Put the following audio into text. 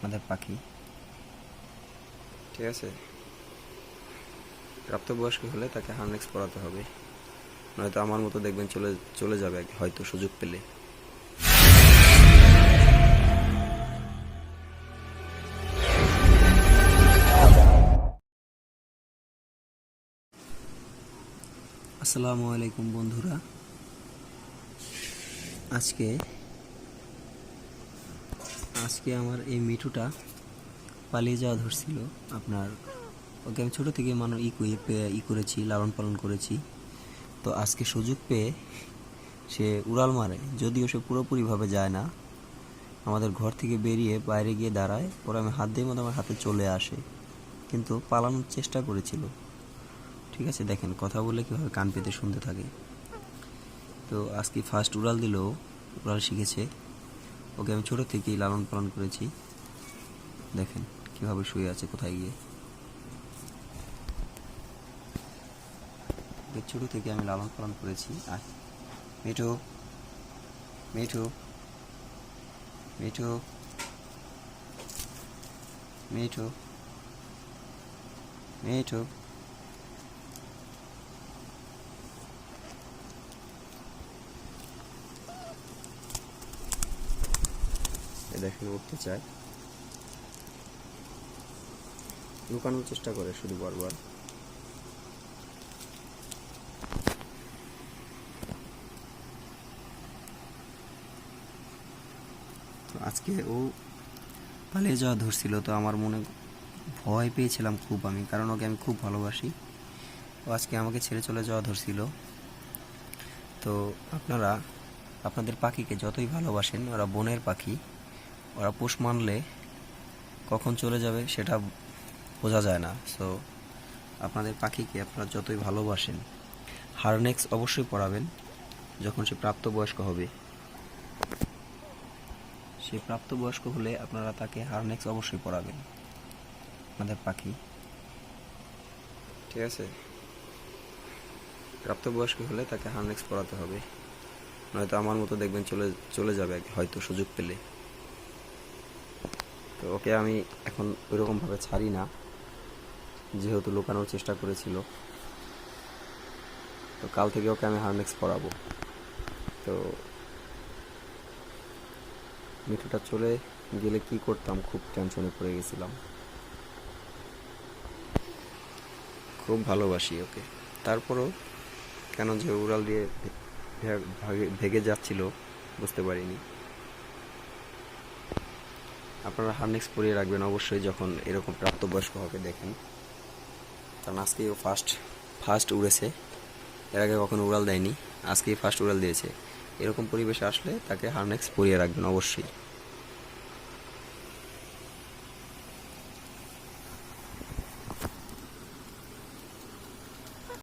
আপনাদের পাখি। ঠিক আছে, প্রাপ্তবয়স্ক হলে তাকে হার্নেক্স পরাতে হবে, নয়তো আমার মতো দেখবেন চলে চলে যাবে হয়তো সুযোগ পেলে। আসসালামু আলাইকুম বন্ধুরা, আজকে আমার এই মিঠুটা পালিয়ে যাওয়া ধরছিল। আপনার ওকে আমি ছোটো থেকে করেছি, লালন পালন করেছি। তো আজকে সুযোগ পেয়ে সে উড়াল মারে, যদিও সে পুরোপুরিভাবে যায় না। আমাদের ঘর থেকে বেরিয়ে বাইরে গিয়ে দাঁড়ায়, পরে আমি হাত দিয়ে মতো আমার হাতে চলে আসে, কিন্তু পালানোর চেষ্টা করেছিল। ঠিক আছে, দেখেন কথা বলে কীভাবে কান পেতে শুনতে থাকে। তো আজকে ফার্স্ট উড়াল দিল, উড়াল শিখেছে। ওকে আমি ছোটো থেকেই লালন পালন করেছি। দেখেন কীভাবে শুয়ে আছে কোথায় গিয়ে। ছোটো থেকে আমি লালন পালন করেছি। মিঠু, মিঠু, মিঠু, মিঠু, মিঠু। দেখেন উঠতে চায়, লুকানোর চেষ্টা করে শুধু বারবার। তো আজকে ও পালিয়ে যাওয়া ধরছিল, তো আমার মনে ভয় পেয়েছিলাম খুব আমি, কারণ ওকে আমি খুব ভালোবাসি। ও আজকে আমাকে ছেড়ে চলে যাওয়া ধরছিল। তো আপনারা আপনাদের পাখিকে যতই ভালোবাসেন, ওরা বনের পাখি, ওরা পোষ মানলে কখন চলে যাবে সেটা বোঝা যায় না। সো আপনাদের পাখিকে আপনারা যতই ভালোবাসেন, হার্নেক্স অবশ্যই পরাবেন। যখন সে প্রাপ্তবয়স্ক হবে, সে প্রাপ্তবয়স্ক হলে আপনারা তাকে হার্নেক্স অবশ্যই পরাবেন, আপনাদের পাখি। ঠিক আছে, প্রাপ্তবয়স্ক হলে তাকে হার্নেক্স পরাতে হবে, নয়তো আমার মতো দেখবেন চলে যাবে হয়তো সুযোগ পেলে। তো ওকে আমি এখন ওইরকমভাবে ছাড়ি না, যেহেতু লুকানোর চেষ্টা করেছিল। তো কাল থেকে ওকে আমি হার্নেক্স পরাবো। তো মিঠুটা চলে গেলে কি করতাম, খুব টেনশনে পড়ে গেছিলাম। খুব ভালোবাসি ওকে, তারপরও কেন যে উড়াল দিয়ে ভেগে যাচ্ছিল বুঝতে পারিনি। আপনারা হার্নেক্স পরিয়ে রাখবেন অবশ্যই যখন এরকম প্রাপ্তবয়স্ক হবে দেখেন, কারণ আজকেই ও ফার্স্ট উড়েছে। এর আগে কখনো উড়াল দেয়নি, আজকেই ফার্স্ট উড়াল দিয়েছে। এরকম পরিবেশে আসলে তাকে হার্নেক্স পরিয়ে রাখবেন অবশ্যই।